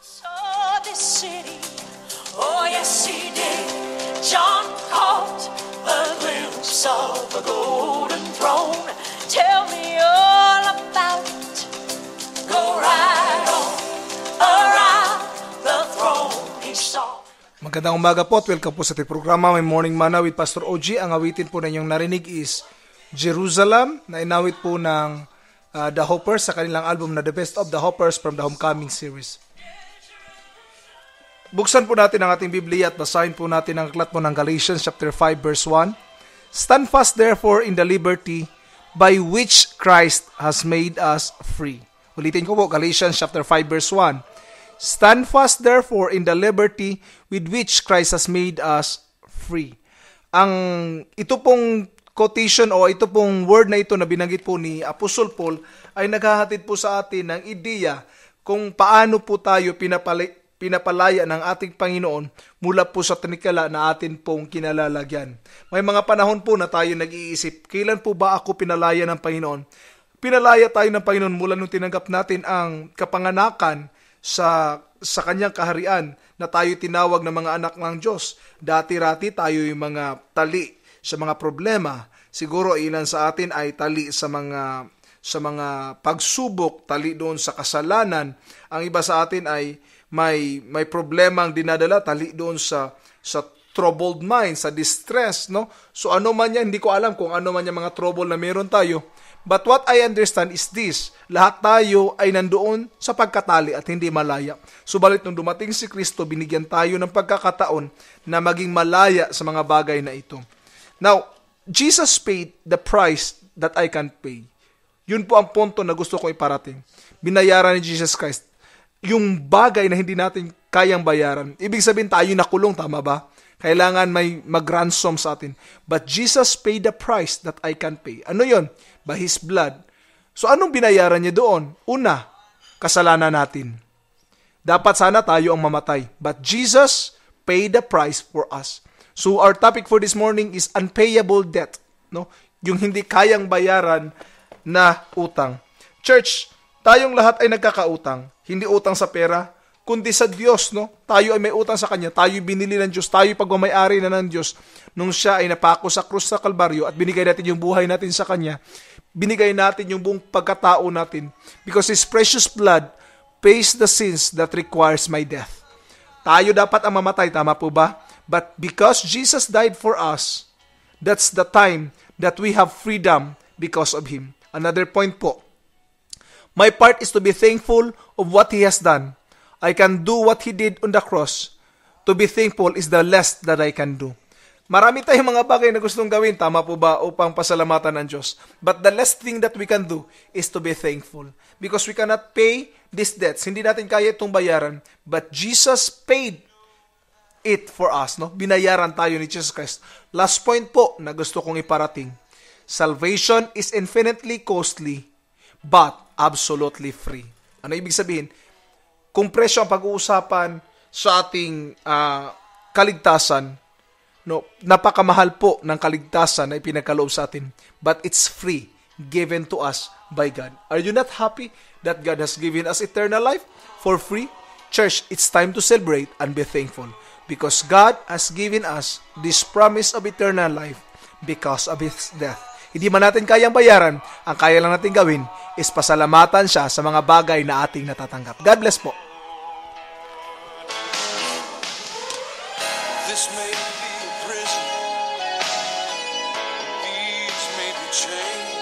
Saw this city, oh yes he did. John caught a glimpse of a golden throne. Tell me all about it. Go right on around the throne he saw. Magandang umaga po at welcome po sa ating programa, My Morning Manna with Pastor OG. Ang awitin po na inyong narinig is Jerusalem, na inawit po ng The Hoppers sa kanilang album na The Best of the Hoppers from the Homecoming series. Buksan po natin ang ating Biblia at basahin po natin ang aklat po ng Galatians chapter 5 verse 1. Stand fast therefore in the liberty by which Christ has made us free. Ulitin ko po, Galatians chapter 5 verse 1. Stand fast therefore in the liberty with which Christ has made us free. Ito pong quotation o ito pong word na ito na binanggit po ni Apostle Paul ay naghahatid po sa atin ng ideya kung paano po tayo pinapalaya ng ating Panginoon mula po sa tinikala na atin pong kinalalagyan. May mga panahon po na tayo nag-iisip, kailan po ba ako pinalaya ng Panginoon? Pinalaya tayo ng Panginoon mula nung tinanggap natin ang kapanganakan sa kanyang kaharian na tayo tinawag na mga anak ng Diyos. Dati-rati tayo yung mga tali sa mga problema. Siguro ilan sa atin ay tali sa mga pagsubok, tali doon sa kasalanan. Ang iba sa atin ay may problemang dinadala, tali doon sa troubled mind, sa distress, no? So ano man yan, hindi ko alam kung ano man yung mga trouble na meron tayo. But what I understand is this, lahat tayo ay nandoon sa pagkatali at hindi malaya. Subalit nung dumating si Kristo, binigyan tayo ng pagkakataon na maging malaya sa mga bagay na ito. Now, Jesus paid the price that I can't pay. Yun po ang punto na gusto kong iparating. Binayaran ni Jesus Christ yung bagay na hindi natin kayang bayaran. Ibig sabihin tayo nakulong, tama ba? Kailangan may mag-ransom sa atin. But Jesus paid the price that I can't pay. Ano yon? By His blood. So anong binayaran niya doon? Una, kasalanan natin. Dapat sana tayo ang mamatay. But Jesus paid the price for us. So our topic for this morning is unpayable debt. No? Yung hindi kayang bayaran na utang. Church, tayong lahat ay nagkakautang. Hindi utang sa pera, kundi sa Diyos, no? Tayo ay may utang sa Kanya. Tayo binili ng Diyos. Tayo pagmamayari na ng Diyos nung Siya ay napako sa krus sa Kalbaryo at binigay natin yung buhay natin sa Kanya. Binigay natin yung buong pagkatao natin. Because His precious blood pays the sins that requires my death. Tayo dapat ang mamatay, tama po ba? But because Jesus died for us, that's the time that we have freedom because of Him. Another point po. My part is to be thankful of what He has done. I can do what He did on the cross. To be thankful is the least that I can do. Marami tayong mga bagay na gustong gawin, tama po ba, upang pasalamatan ng Diyos. But the last thing that we can do is to be thankful. Because we cannot pay these debts. Hindi natin kaya itong bayaran. But Jesus paid it for us. No? Binayaran tayo ni Jesus Christ. Last point po na gusto kong iparating. Salvation is infinitely costly, but absolutely free. Ano ibig sabihin? Kung presyo ang pag-uusapan sa ating kaligtasan, no, napakamahal po ng kaligtasan na ipinagkaloob sa atin. But it's free, given to us by God. Are you not happy that God has given us eternal life for free? Church, it's time to celebrate and be thankful. Because God has given us this promise of eternal life because of His death. Hindi man natin kayang bayaran, ang kaya lang natin gawin is pasalamatan Siya sa mga bagay na ating natatanggap. God bless po. This may be a prison, these may be chains.